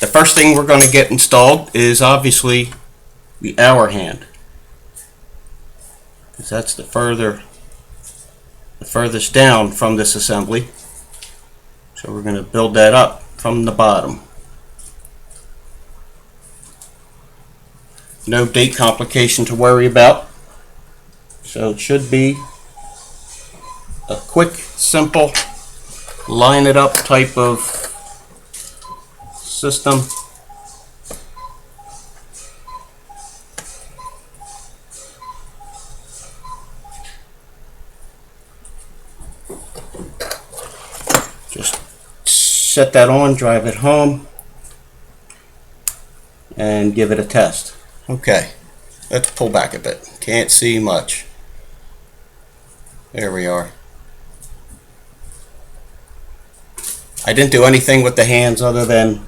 the first thing we're going to get installed is obviously the hour hand, because that's the furthest down from this assembly. So we're going to build that up from the bottom. No date complication to worry about. So it should be a quick, simple, line it up type of system. Just set that on, drive it home, and give it a test. Okay, let's pull back a bit. Can't see much. There we are. I didn't do anything with the hands other than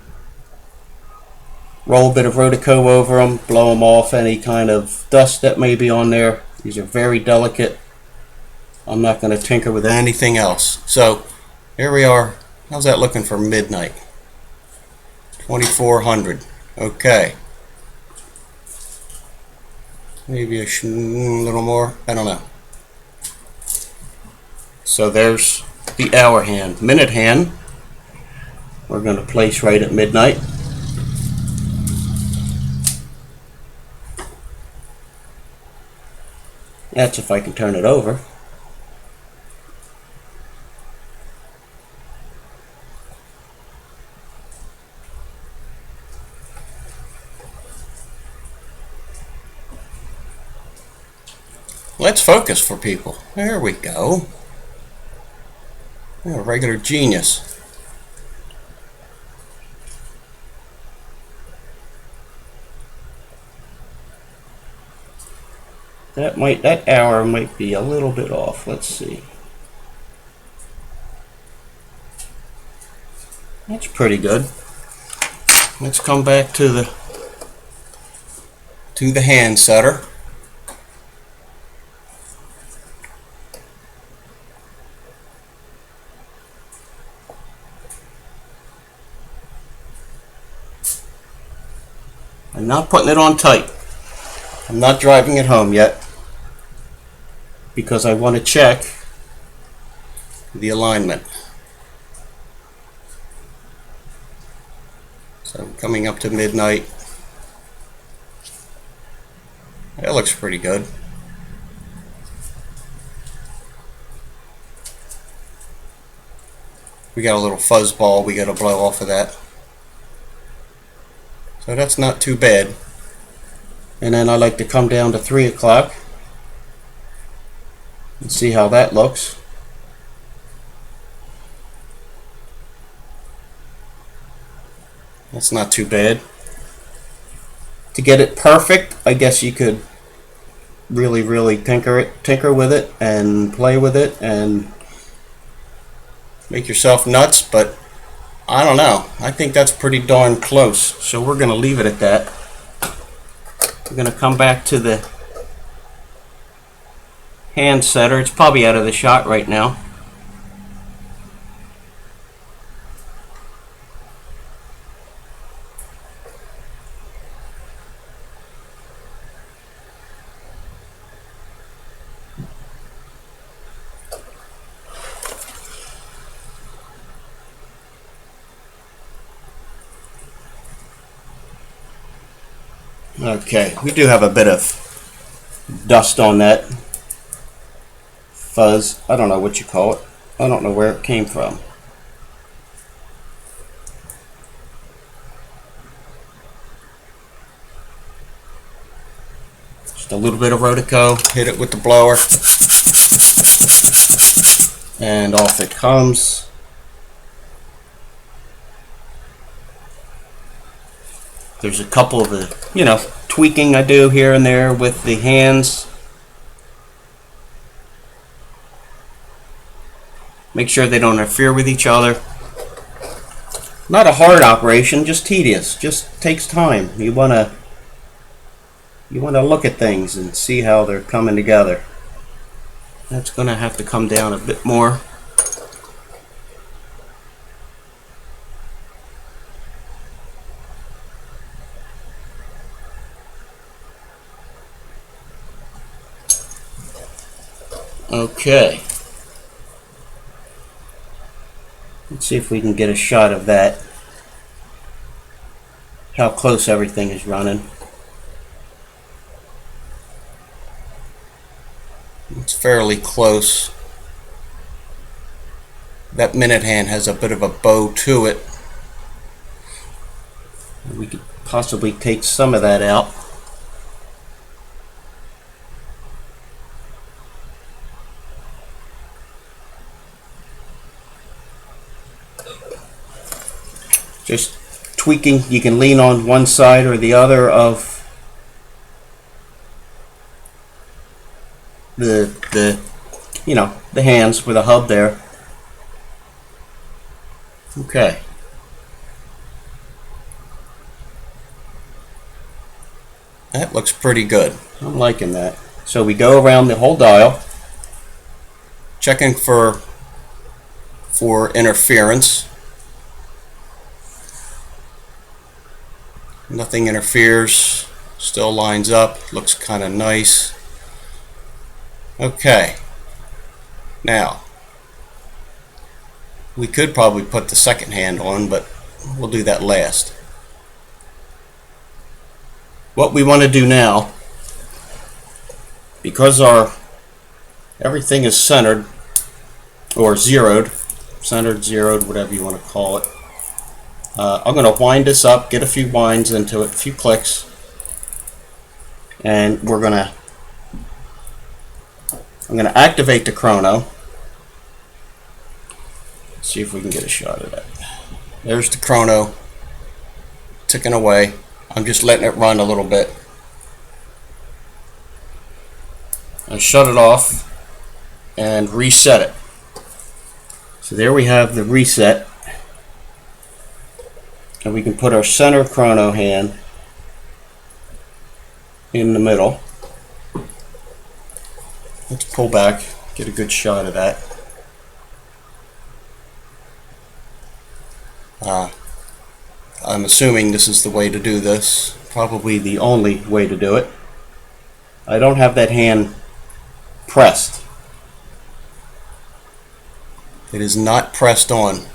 roll a bit of Rotico over them, blow them off any kind of dust that may be on there. These are very delicate. I'm not going to tinker with anything else. So here we are. How's that looking for midnight? 2400. Okay. Maybe a little more. I don't know. So there's the hour hand. Minute hand we're going to place right at midnight. That's if I can turn it over. Let's focus for people. There we go. Yeah, a regular genius. That hour might be a little bit off. Let's see. That's pretty good. Let's come back to the hand setter. I'm not putting it on tight. I'm not driving it home yet because I want to check the alignment. So coming up to midnight. That looks pretty good. We got a little fuzz ball we got to blow off of that. So that's not too bad. And then I like to come down to 3 o'clock and see how that looks. That's not too bad. To get it perfect, I guess you could really tinker with it and play with it and make yourself nuts, but I don't know. I think that's pretty darn close. So we're going to leave it at that. We're going to come back to the hand setter. It's probably out of the shot right now. Okay, we do have a bit of dust on that fuzz. I don't know what you call it. I don't know where it came from. Just a little bit of Rotico, hit it with the blower, and off it comes. There's a couple of tweaking I do here and there with the hands. Make sure they don't interfere with each other. Not a hard operation, just tedious. Just takes time. You wanna look at things and see how they're coming together. That's gonna have to come down a bit more. Okay. Let's see if we can get a shot of that. How close everything is running. It's fairly close. That minute hand has a bit of a bow to it. We could possibly take some of that out. Just tweaking. You can lean on one side or the other of the the hands with a hub there. Okay. That looks pretty good. I'm liking that. So we go around the whole dial, checking for interference. Nothing interferes. Still lines up. Looks kind of nice. Okay. Now, we could probably put the second hand on, but we'll do that last. What we want to do now, because everything is centered or zeroed, zeroed, whatever you want to call it. I'm going to wind this up, get a few winds into it, a few clicks, and I'm going to activate the chrono. Let's see if we can get a shot of that. There's the chrono ticking away. I'm just letting it run a little bit. I shut it off and reset it. So there we have the reset. And we can put our center chrono hand in the middle. Let's pull back, get a good shot of that. I'm assuming this is the way to do this. Probably the only way to do it. I don't have that hand pressed. It is not pressed on.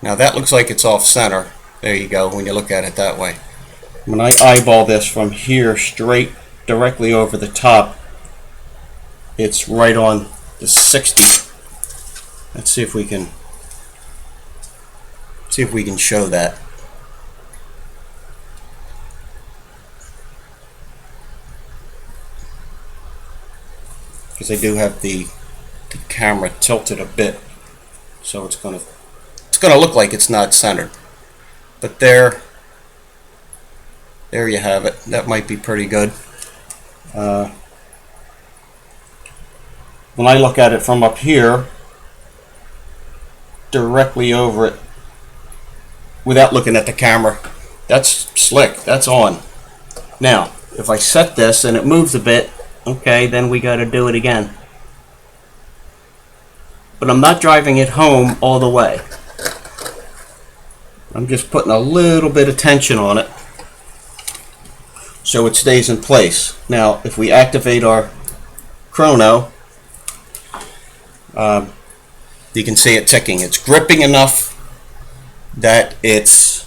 Now that looks like it's off center. There you go, when you look at it that way. When I eyeball this from here straight directly over the top, it's right on the 60. Let's see if we can show that. Because I do have the camera tilted a bit, so it's gonna look like it's not centered. But there you have it. That might be pretty good. When I look at it from up here, directly over it, without looking at the camera, that's slick. That's on. Now, if I set this and it moves a bit, okay, then we got to do it again. But I'm not driving it home all the way. I'm just putting a little bit of tension on it so it stays in place. Now, if we activate our chrono, you can see it ticking. It's gripping enough that it's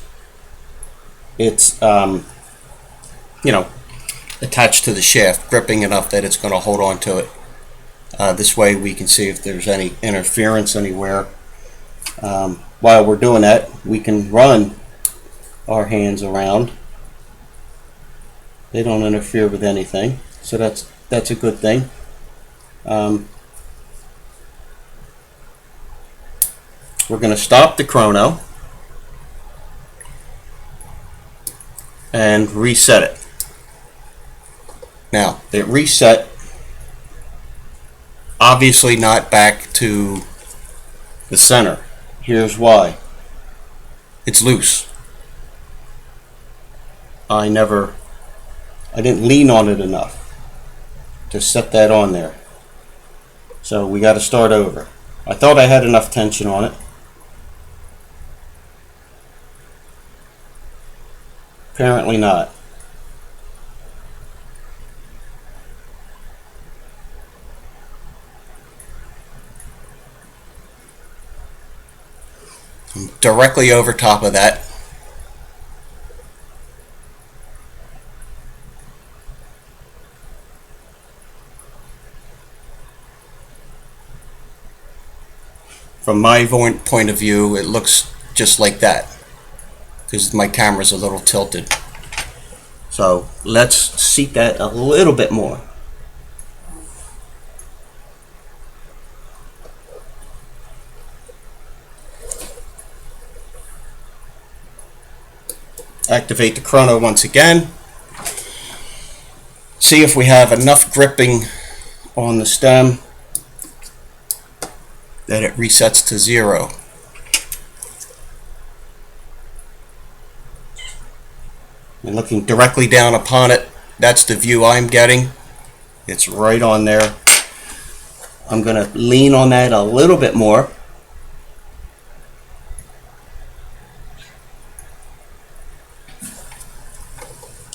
attached to the shaft, gripping enough that it's going to hold on to it. This way we can see if there's any interference anywhere. While we're doing that, we can run our hands around. They don't interfere with anything, so that's a good thing. We're going to stop the chrono and reset it. Now, it reset, obviously not back to the center. Here's why. It's loose. I didn't lean on it enough to set that on there. So we got to start over. I thought I had enough tension on it. Apparently not. directly over top of that. From my point of view, it looks just like that because my camera's a little tilted. So let's seat that a little bit more. Activate the chrono once again. See if we have enough gripping on the stem that it resets to 0. And looking directly down upon it, that's the view I'm getting. It's right on there. I'm going to lean on that a little bit more.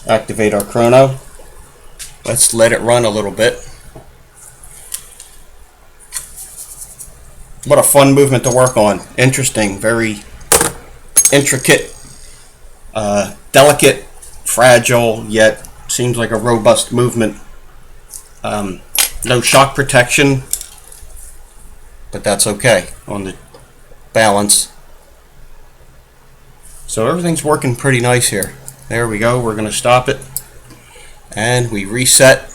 Activate our chrono. Let's let it run a little bit. What a fun movement to work on. Interesting, very intricate, delicate, fragile, yet seems like a robust movement. No shock protection, but that's okay on the balance. So everything's working pretty nice here. There we go. We're going to stop it. And we reset.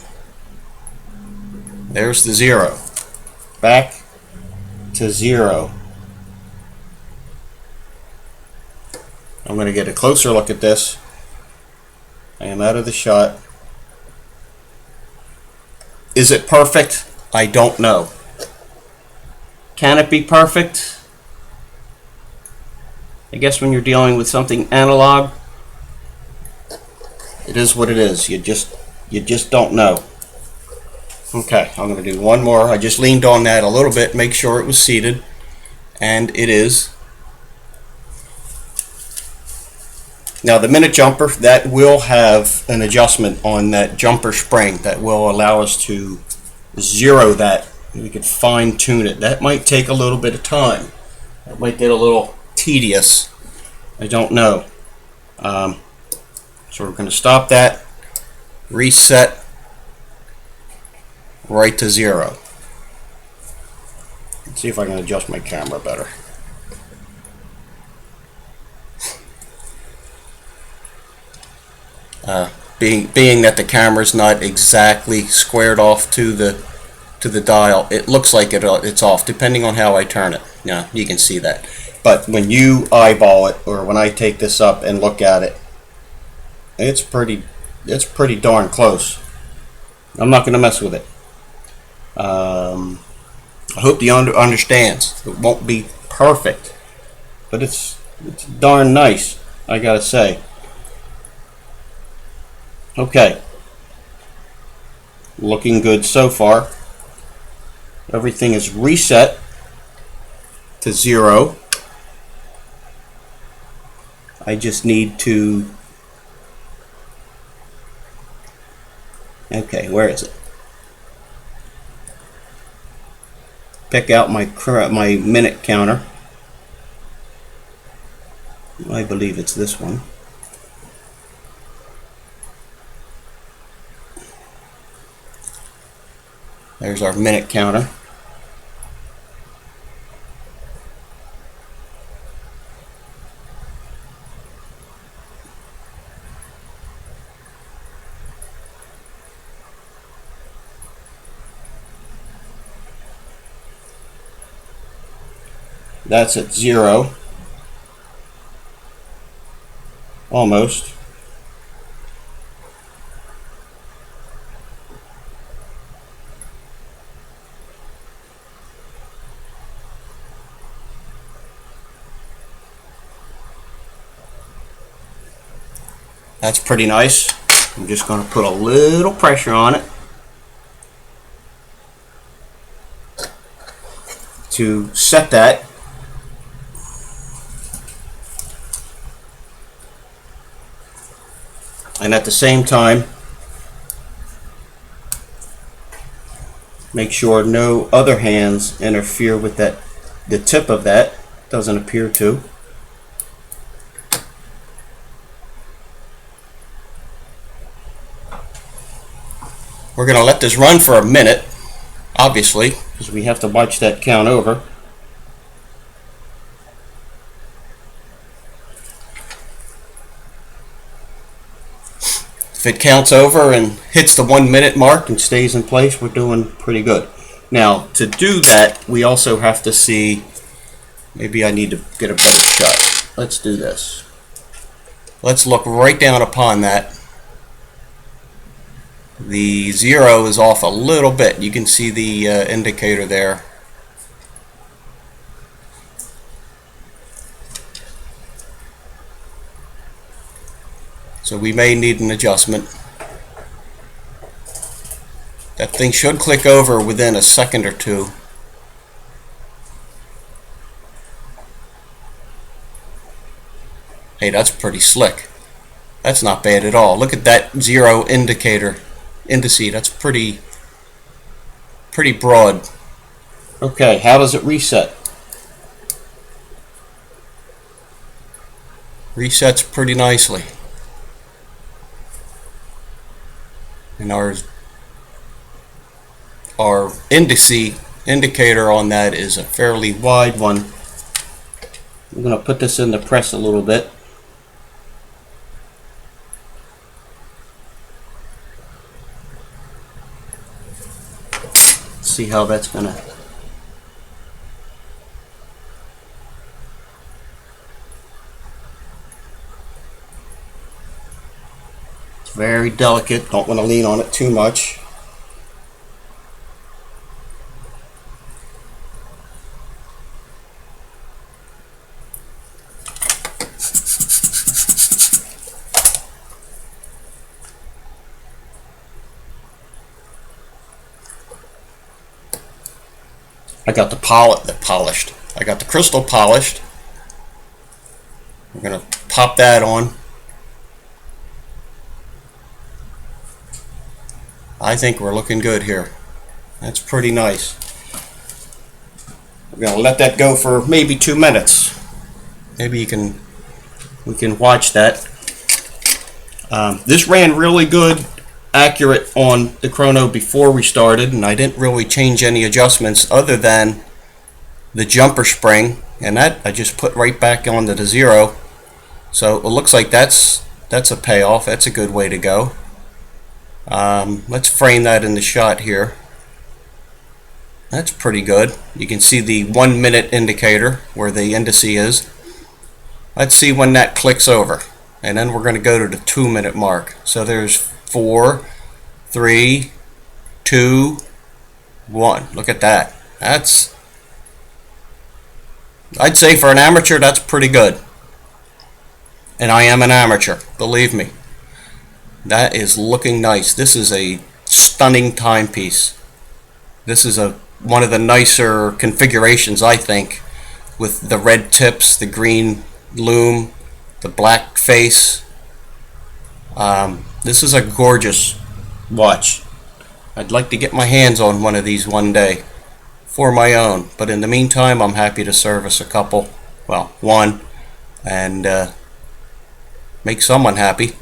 There's the 0. Back to 0. I'm going to get a closer look at this. I am out of the shot. Is it perfect? I don't know. Can it be perfect? I guess when you're dealing with something analog, it is what it is. You just don't know. Okay, I'm going to do one more. I just leaned on that a little bit, make sure it was seated, and it is. Now the minute jumper, that will have an adjustment on that jumper spring that will allow us to zero that. We could fine tune it. That might take a little bit of time. That might get a little tedious. I don't know. So we're going to stop that, reset right to 0. Let's see if I can adjust my camera better. Being that the camera's not exactly squared off to the dial, it looks like it's off depending on how I turn it. Yeah, you can see that. But when you eyeball it, or when I take this up and look at it, it's pretty darn close. I'm not going to mess with it. I hope the understands. It won't be perfect, but it's darn nice, I gotta say. Okay, looking good so far. Everything is reset to 0. I just need to, okay, where is it? Pick out my minute counter. I believe it's this one. There's our minute counter. That's at 0. Almost. That's pretty nice. I'm just going to put a little pressure on it to set that. And at the same time, make sure no other hands interfere with that. The tip of that doesn't appear to. We're going to let this run for a minute, obviously, because we have to watch that count over. If it counts over and hits the 1 minute mark and stays in place, we're doing pretty good. Now, to do that, we also have to see, maybe I need to get a better shot. Let's do this. Let's look right down upon that. The 0 is off a little bit. You can see the indicator there. So we may need an adjustment. That thing should click over within a second or two. Hey, that's pretty slick. That's not bad at all. Look at that 0 indicator. Indice, that's pretty broad. Okay, how does it reset? Resets pretty nicely. And our indicator on that is a fairly wide one. I'm going to put this in the press a little bit. See how that's going to... It's very delicate. Don't want to lean on it too much. I got the polished. I got the crystal polished. We're going to pop that on. I think we're looking good here. That's pretty nice. We're going to let that go for maybe 2 minutes. Maybe we can watch that. This ran really good, accurate on the chrono before we started, and I didn't really change any adjustments other than the jumper spring, and that I just put right back onto the 0. So it looks like that's a payoff. That's a good way to go. Let's frame that in the shot here. That's pretty good. You can see the 1 minute indicator where the indice is. Let's see when that clicks over, and then we're going to go to the 2 minute mark. So there's 4, 3, 2, 1. Look at that. That's, I'd say for an amateur, that's pretty good. And I am an amateur, believe me. That is looking nice. This is a stunning timepiece. This is one of the nicer configurations, I think, with the red tips, the green loom, the black face. This is a gorgeous watch. I'd like to get my hands on one of these one day for my own, but in the meantime I'm happy to service a couple, well, one, and make someone happy.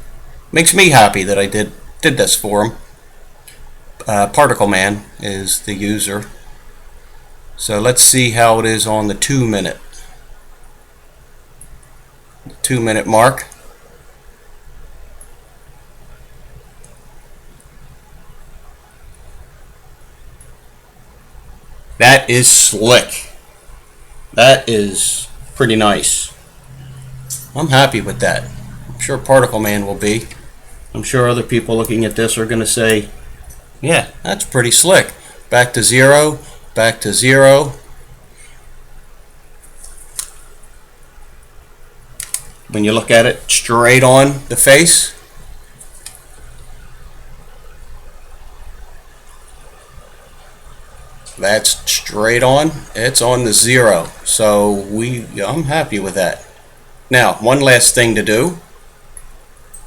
Makes me happy that I did this for him. Particle Man is the user. So let's see how it is on the 2 minute. 2 minute mark. That is slick. That is pretty nice. I'm happy with that. I'm sure Particle Man will be. I'm sure other people looking at this are going to say, yeah, that's pretty slick. Back to 0, back to 0. When you look at it straight on the face, that's straight on. It's on the 0. So I'm happy with that. Now, one last thing to do,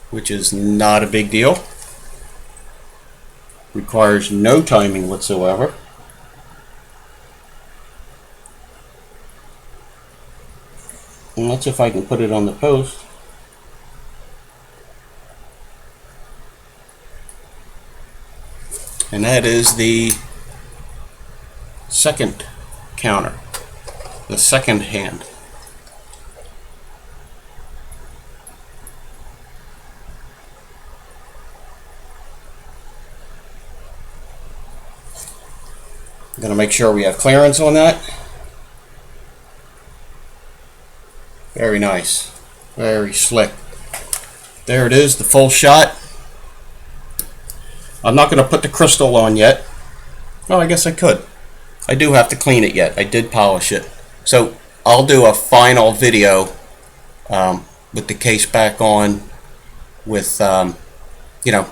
which is not a big deal. Requires no timing whatsoever. And let's see if I can put it on the post. and that is the second counter, the second hand. I'm going to make sure we have clearance on that. Very nice. Very slick. There it is, the full shot. I'm not going to put the crystal on yet. Well, I guess I could. I do have to clean it yet. I did polish it. So I'll do a final video with the case back on, with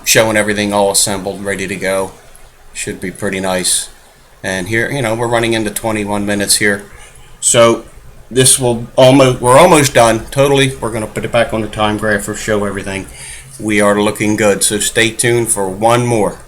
showing everything all assembled, ready to go. Should be pretty nice. And here, we're running into 21 minutes here. So this we're almost done. Totally, we're going to put it back on the time grapher, show everything. We are looking good. So stay tuned for one more.